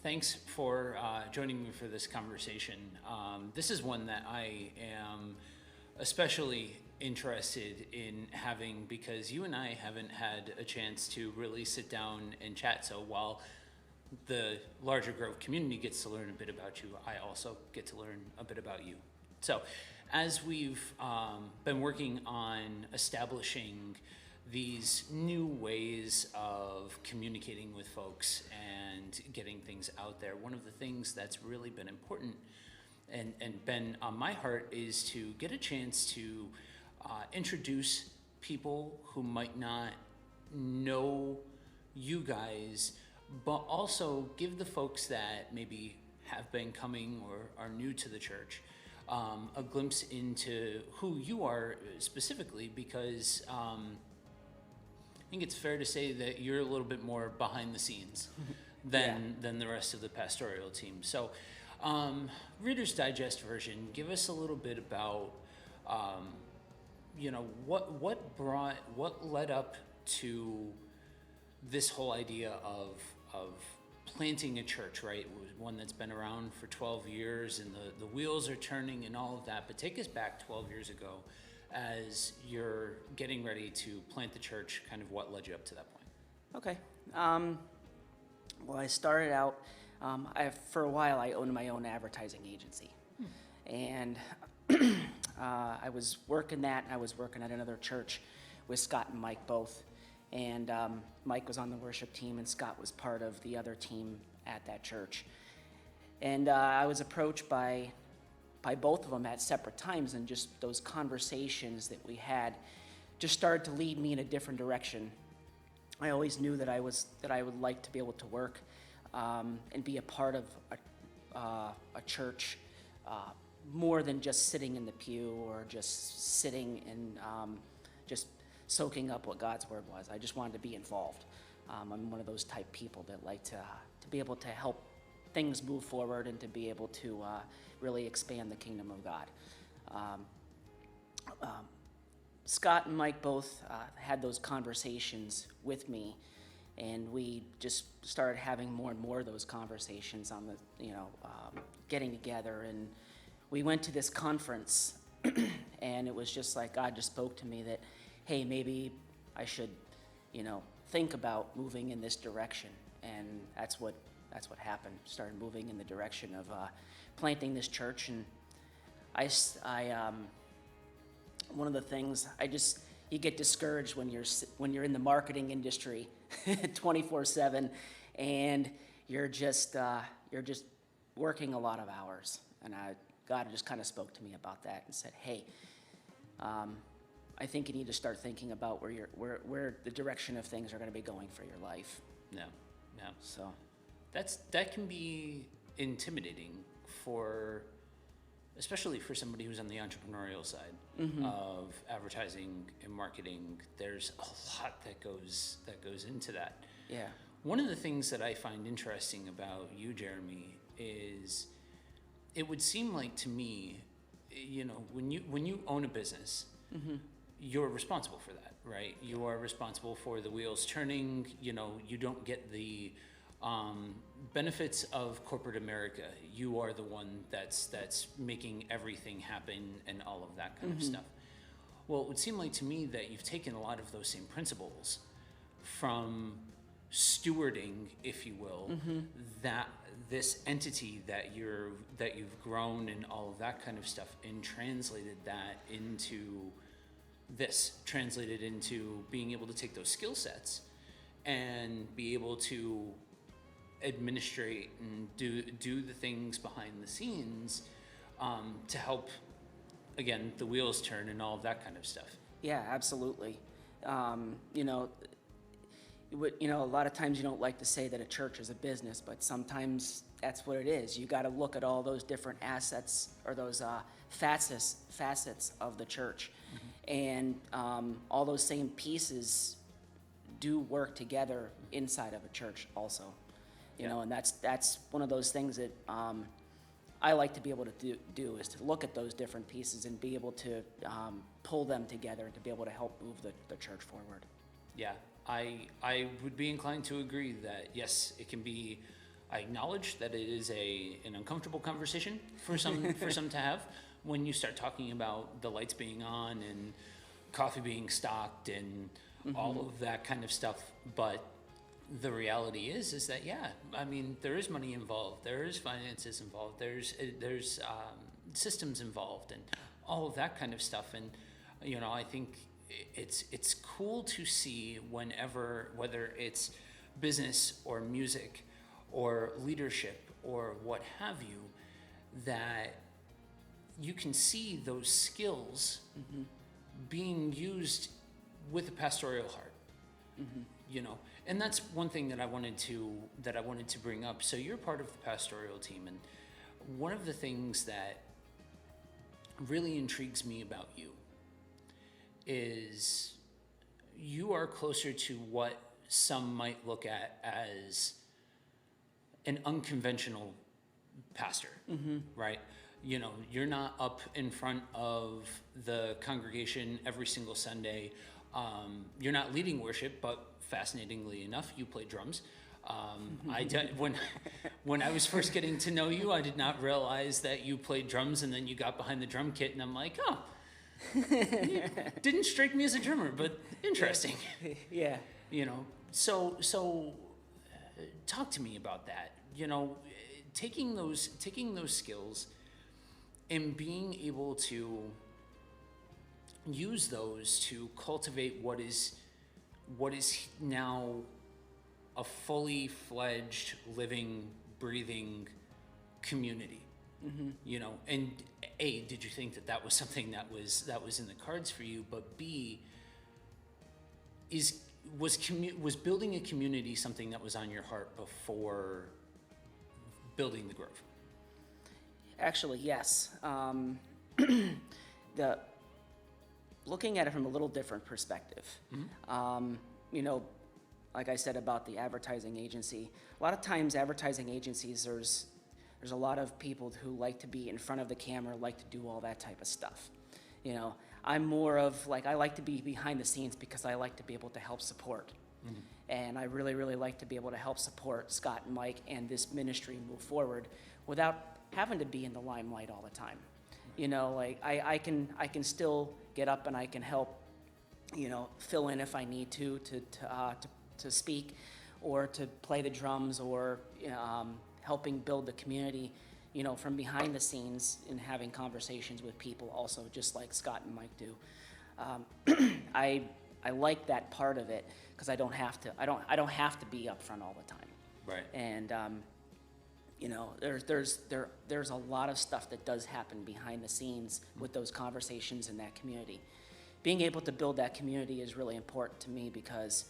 Thanks for joining me for this conversation. This is one that I am especially interested in having because you and I haven't had a chance to really sit down and chat. So while the larger Grove community gets to learn a bit about you, I also get to learn a bit about you. So as we've been working on establishing these new ways of communicating with folks and getting things out there, one of the things that's really been important and been on my heart is to get a chance to introduce people who might not know you guys, but also give the folks that maybe have been coming or are new to the church a glimpse into who you are specifically, because I think it's fair to say that you're a little bit more behind the scenes than the rest of the pastoral team. So, Reader's Digest version, give us a little bit about, what led up to this whole idea of planting a church, right? It was one that's been around for 12 years and the wheels are turning and all of that. But take us back 12 years ago as you're getting ready to plant the church, kind of what led you up to that point. Okay. Well, I started out, for a while I owned my own advertising agency. And I was working that, and I was working at another church with Scott and Mike both. And Mike was on the worship team, and Scott was part of the other team at that church. And I was approached by both of them at separate times, and just those conversations that we had just started to lead me in a different direction. I always knew that I would like to be able to work and be a part of a church more than just sitting in the pew or just sitting and just soaking up what God's word was. I just wanted to be involved. I'm one of those type people that like to be able to help things move forward and to be able to really expand the kingdom of God. Scott and Mike both had those conversations with me, and we just started having more and more of those conversations on the, getting together. And we went to this conference, and it was just like God just spoke to me that, hey, maybe I should, think about moving in this direction. And that's what happened. Started moving in the direction of planting this church. And I one of the things you get discouraged when you're in the marketing industry 24/7, and you're just working a lot of hours. And God just kind of spoke to me about that and said, hey, I think you need to start thinking about where the direction of things are going to be going for your life. No. So that can be intimidating especially for somebody who's on the entrepreneurial side of advertising and marketing. There's a lot that goes into that. Yeah. One of the things that I find interesting about you, Jeremy, is it would seem like to me, when you own a business, you're responsible for that, right? You are responsible for the wheels turning. You don't get the benefits of corporate America. You are the one that's making everything happen and all of that kind of stuff. Well, it would seem like to me that you've taken a lot of those same principles from stewarding, if you will, that this entity that you've grown and all of that kind of stuff, and translated into being able to take those skill sets and be able to administrate and do the things behind the scenes to help, again, the wheels turn and all of that kind of stuff. Yeah, absolutely. A lot of times you don't like to say that a church is a business, but sometimes that's what it is. You got to look at all those different assets or those facets of the church, and all those same pieces do work together inside of a church also. And that's one of those things that I like to be able to do is to look at those different pieces and be able to pull them together and to be able to help move the church forward. Yeah, I would be inclined to agree that yes, it can be I acknowledge that it is an uncomfortable conversation for some for some to have when you start talking about the lights being on and coffee being stocked and all of that kind of stuff. But the reality is that yeah, I mean, there is money involved, there is finances involved, there's systems involved, and all of that kind of stuff. And I think it's cool to see whenever, whether it's business or music or leadership or what have you, that you can see those skills being used with a pastoral heart. And that's one thing that I wanted to bring up. So you're part of the pastoral team, and one of the things that really intrigues me about you is you are closer to what some might look at as an unconventional pastor, right? You're not up in front of the congregation every single Sunday. You're not leading worship, but fascinatingly enough, you play drums. When I was first getting to know you, I did not realize that you played drums, and then you got behind the drum kit, and I'm like, oh, didn't strike me as a drummer, but interesting. Yeah. So talk to me about that. Taking those skills and being able to use those to cultivate what is now a fully fledged, living, breathing community. And A, did you think that was something that was in the cards for you? But B, was building a community something that was on your heart before building the Grove? Actually, yes. Looking at it from a little different perspective. Like I said about the advertising agency, a lot of times advertising agencies, there's a lot of people who like to be in front of the camera, like to do all that type of stuff. I'm more of I like to be behind the scenes because I like to be able to help support. And I really, really like to be able to help support Scott and Mike and this ministry move forward without having to be in the limelight all the time. I can still get up and I can help, fill in if I need to speak or to play the drums or helping build the community, from behind the scenes and having conversations with people also, just like Scott and Mike do. I like that part of it because I don't have to be up front all the time. Right. And there's a lot of stuff that does happen behind the scenes with those conversations in that community. Being able to build that community is really important to me because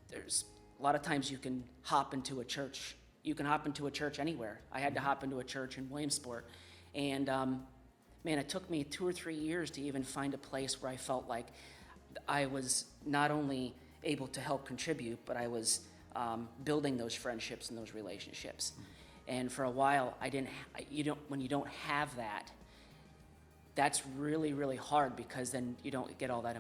there's a lot of times you can hop into a church. You can hop into a church anywhere. I had to hop into a church in Williamsport, and it took me 2 or 3 years to even find a place where I felt like I was not only able to help contribute, but I was building those friendships and those relationships. And for a while, when you don't have that, that's really, really hard because then you don't get all that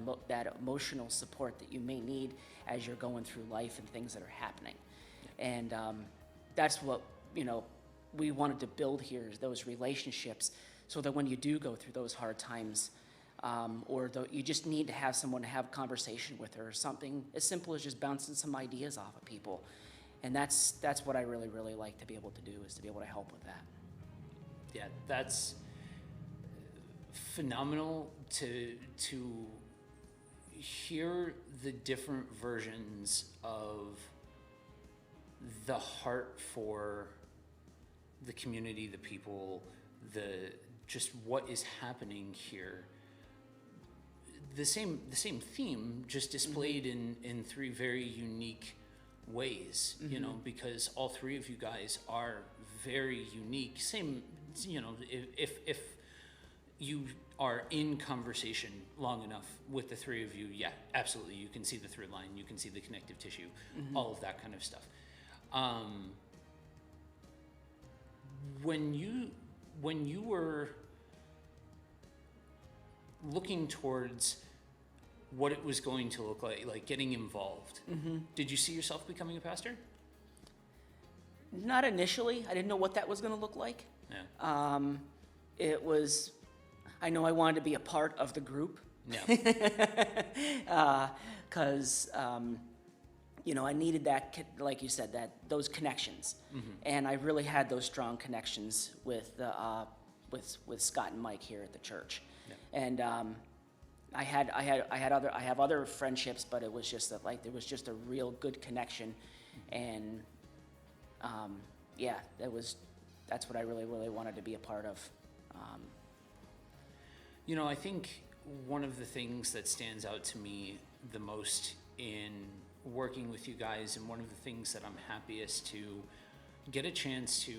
emotional support that you may need as you're going through life and things that are happening. And that's what, we wanted to build here, is those relationships, so that when you do go through those hard times, you just need to have someone to have a conversation with, or something as simple as just bouncing some ideas off of people. And that's what I really, really like to be able to do, is to be able to help with that. Yeah, that's phenomenal to hear the different versions of the heart for the community, the people, just what is happening here. The same theme, just displayed in 3 very unique ways, because all 3 of you guys are very unique. Same, if you are in conversation long enough with the 3 of you, yeah, absolutely, you can see the through line, you can see the connective tissue, all of that kind of stuff. When you were looking towards what it was going to look like getting involved, did you see yourself becoming a pastor? Not initially. I didn't know what that was going to look like. Yeah. It was, I know I wanted to be a part of the group. Yeah. Because, I needed that, like you said, those connections. And I really had those strong connections with Scott and Mike here at the church. Yeah. And I have other friendships, but it was just that, like, there was just a real good connection. And that's what I really, really wanted to be a part of. I think one of the things that stands out to me the most in working with you guys, and one of the things that I'm happiest to get a chance to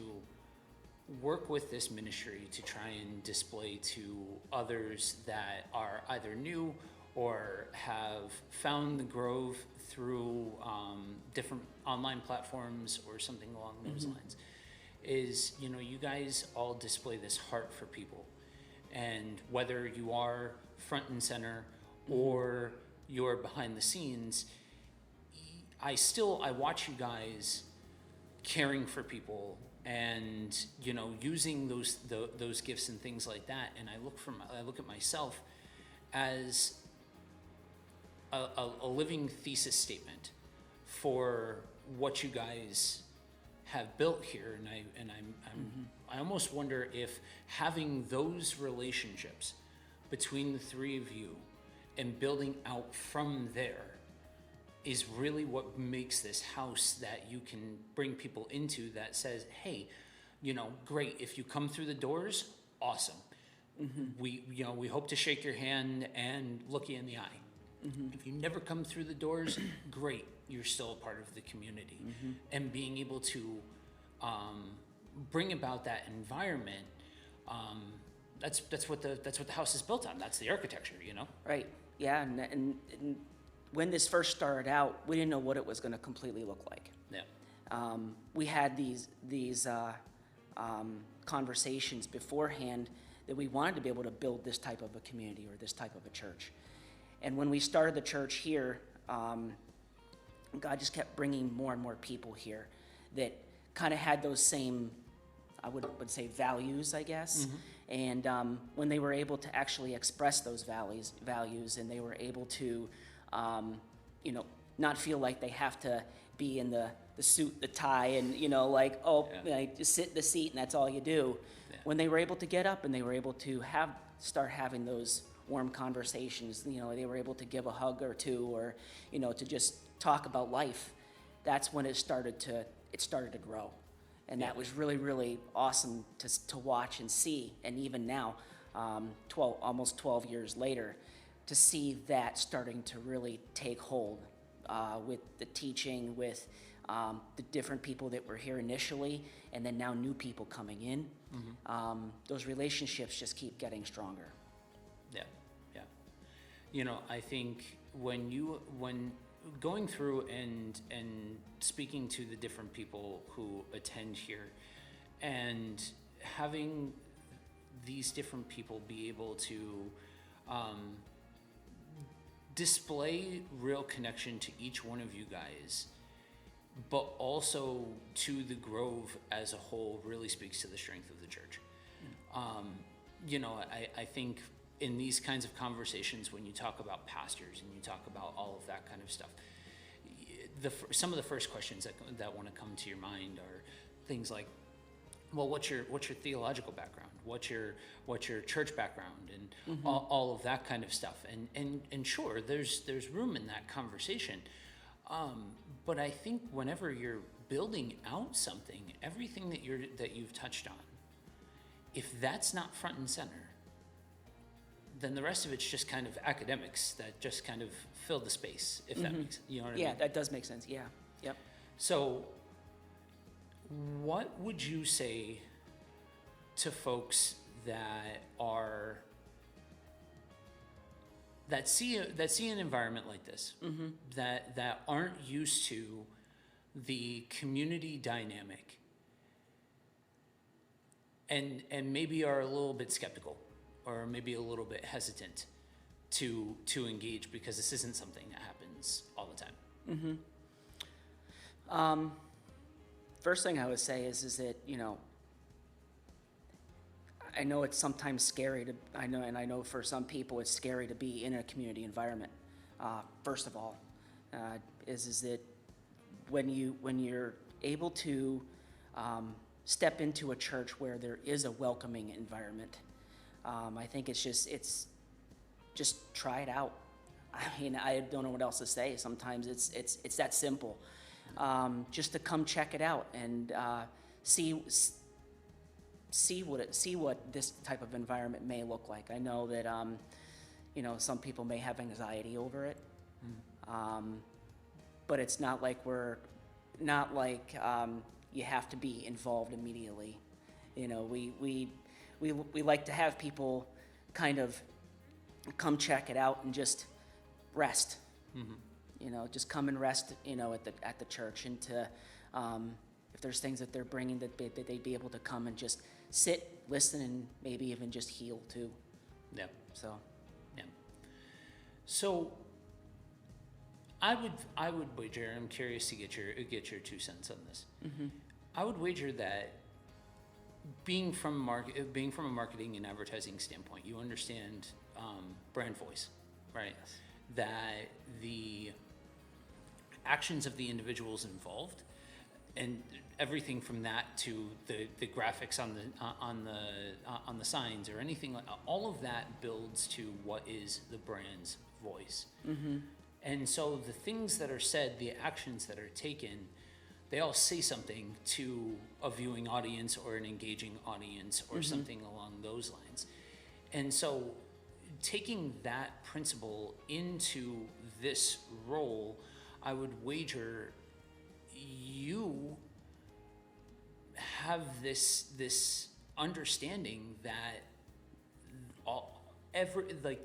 work with this ministry to try and display to others that are either new or have found the Grove through different online platforms or something along those lines, is, you guys all display this heart for people. And whether you are front and center or you're behind the scenes, I watch you guys caring for people and, using those gifts and things like that. And I look at myself as a living thesis statement for what you guys have built here, and I almost wonder if having those relationships between the three of you and building out from there is really what makes this house that you can bring people into, that says, hey, great, if you come through the doors, awesome. We hope to shake your hand and look you in the eye. If you never come through the doors, great, you're still a part of the community. And being able to bring about that environment, that's what the house is built on. That's the architecture, Right. Yeah. And when this first started out, we didn't know what it was going to completely look like. Yeah. We had these conversations beforehand that we wanted to be able to build this type of a community or this type of a church. And when we started the church here, God just kept bringing more and more people here that kind of had those same, I would say, values, I guess. And when they were able to actually express those values, and they were able to, not feel like they have to be in the suit, the tie, and just sit in the seat and that's all you do. Yeah. When they were able to get up and they were able to start having those warm conversations, they were able to give a hug or two, or to just talk about life. That's when it started to grow. And that was really, really awesome to watch and see. And even now, almost 12 years later, to see that starting to really take hold with the teaching, with the different people that were here initially, and then now new people coming in. Those relationships just keep getting stronger. Yeah. I think when going through and speaking to the different people who attend here, and having these different people be able to display real connection to each one of you guys, but also to the Grove as a whole, really speaks to the strength of the church. I think in these kinds of conversations, when you talk about pastors and you talk about all of that kind of stuff, some of the first questions that want to come to your mind are things like, well, what's your theological background? What's your church background, and all of that kind of stuff. And sure, there's room in that conversation. But I think whenever you're building out something, everything that you've touched on, if that's not front and center, then the rest of it's just kind of academics that just kind of fill the space, if that makes, you know what I mean? Yeah, that does make sense. Yeah. Yep. So what would you say to folks that see an environment like this, that aren't used to the community dynamic, and maybe are a little bit skeptical, or maybe a little bit hesitant to engage, because this isn't something that happens all the time? first thing I would say is that, I know it's sometimes scary to, I know for some people it's scary to be in a community environment. First of all, is that when you're able to step into a church where there is a welcoming environment, I think it's just try it out. I mean, I don't know what else to say. Sometimes it's that simple. Just to come check it out and see what this type of environment may look like. I know that some people may have anxiety over it, but it's not like you have to be involved immediately. We like to have people kind of come check it out and just rest. Just come and rest, at the church, and to if there's things that they're bringing that they'd be able to come and just sit, listen, and maybe even just heal too. Yeah. So. Yeah. So I would wager. I'm curious to get your 2 cents on this. Mm-hmm. I would wager that being from a marketing and advertising standpoint, you understand brand voice, right? Yes. That the actions of the individuals involved, and everything from that to the graphics on the signs or anything like all of that builds to what is the brand's voice. Mm-hmm. And so the things that are said, the actions that are taken, they all say something to a viewing audience or an engaging audience or something along those lines. And so taking that principle into this role, I would wager you have this understanding that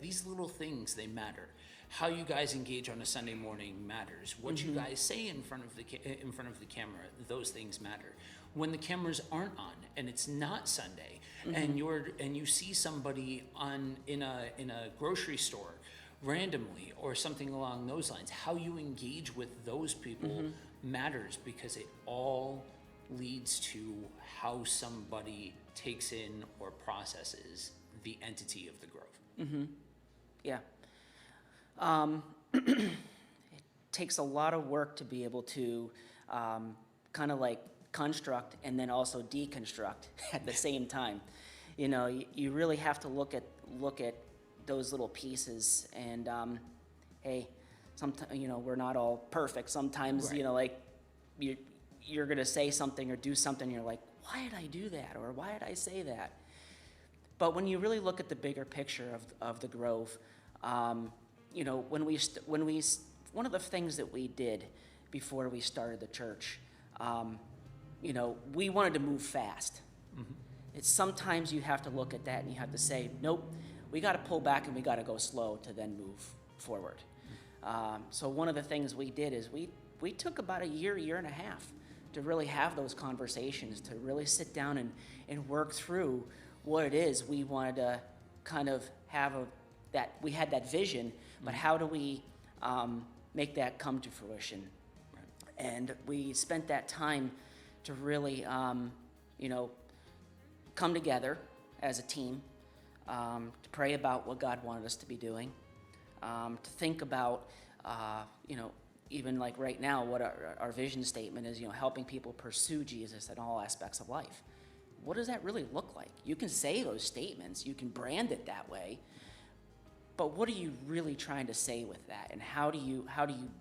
these little things, they matter. How you guys engage on a Sunday morning matters. What you guys say in front of the camera, those things matter. When the cameras aren't on and it's not Sunday, and you see somebody in a grocery store randomly or something along those lines, how you engage with those people matters, because it all leads to how somebody takes in or processes the entity of the Grove. Yeah. It takes a lot of work to be able to kind of like construct and then also deconstruct at the same time. You really have to look at those little pieces, and hey, sometimes we're not all perfect. Sometimes Right. You're gonna say something or do something, you're like, why did I do that, or why did I say that? But when you really look at the bigger picture of the Grove, one of the things that we did before we started the church, we wanted to move fast. It's sometimes you have to look at that and you have to say, nope, we got to pull back and we got to go slow to then move forward. So one of the things we did is we took about a year and a half to really have those conversations, to really sit down and work through what it is we wanted to kind of have that we had that vision, but how do we make that come to fruition? Right. And we spent that time to really, come together as a team, to pray about what God wanted us to be doing, to think about, even like right now, what our vision statement is, helping people pursue Jesus in all aspects of life. What does that really look like? You can say those statements, you can brand it that way, but what are you really trying to say with that? And how do you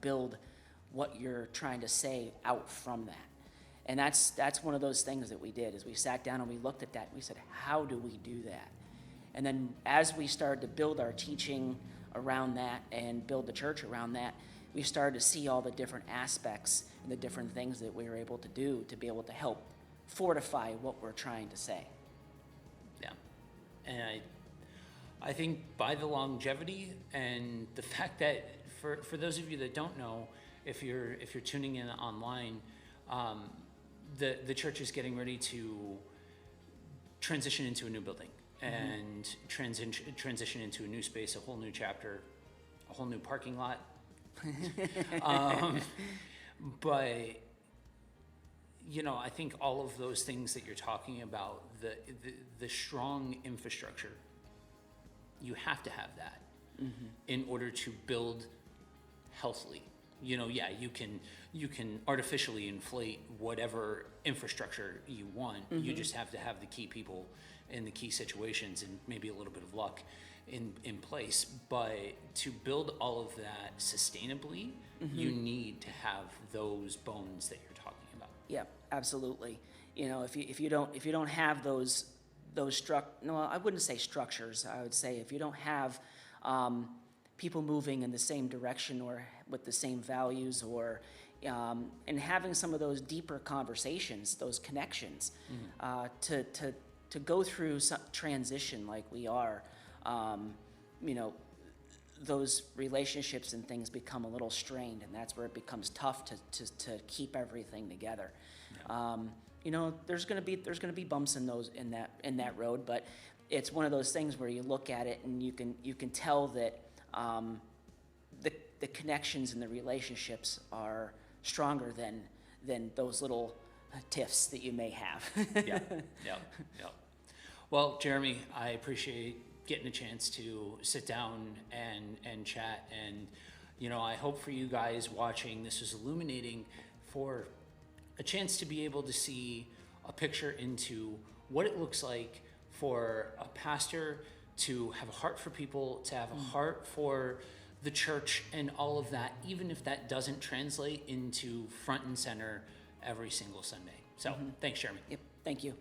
build what you're trying to say out from that? And that's one of those things that we did, is we sat down and we looked at that and we said, how do we do that? And then as we started to build our teaching around that and build the church around that, we started to see all the different aspects and the different things that we were able to do to be able to help fortify what we're trying to say. Yeah. And I think by the longevity and the fact that for those of you that don't know, if you're tuning in online, the church is getting ready to transition into a new building and transition into a new space, a whole new chapter, a whole new parking lot. But I think all of those things that you're talking about, the strong infrastructure, you have to have that in order to build healthily. Yeah, you can artificially inflate whatever infrastructure you want. You just have to have the key people in the key situations and maybe a little bit of luck in place. But to build all of that sustainably, you need to have those bones that you're talking about. Yeah, absolutely. If you don't have those no, I wouldn't say structures. I would say if you don't have people moving in the same direction or with the same values, or and having some of those deeper conversations, those connections, to go through some transition like we are, those relationships and things become a little strained, and that's where it becomes tough to keep everything together. Yeah. There's gonna be bumps in that road, but it's one of those things where you look at it and you can tell that the connections and the relationships are stronger than those little tiffs that you may have. Yeah. Well, Jeremy, I appreciate getting a chance to sit down and chat, and I hope for you guys watching, this was illuminating for a chance to be able to see a picture into what it looks like for a pastor to have a heart for people, to have a heart for the church and all of that, even if that doesn't translate into front and center every single Sunday. So thanks, Jeremy. Yep, thank you.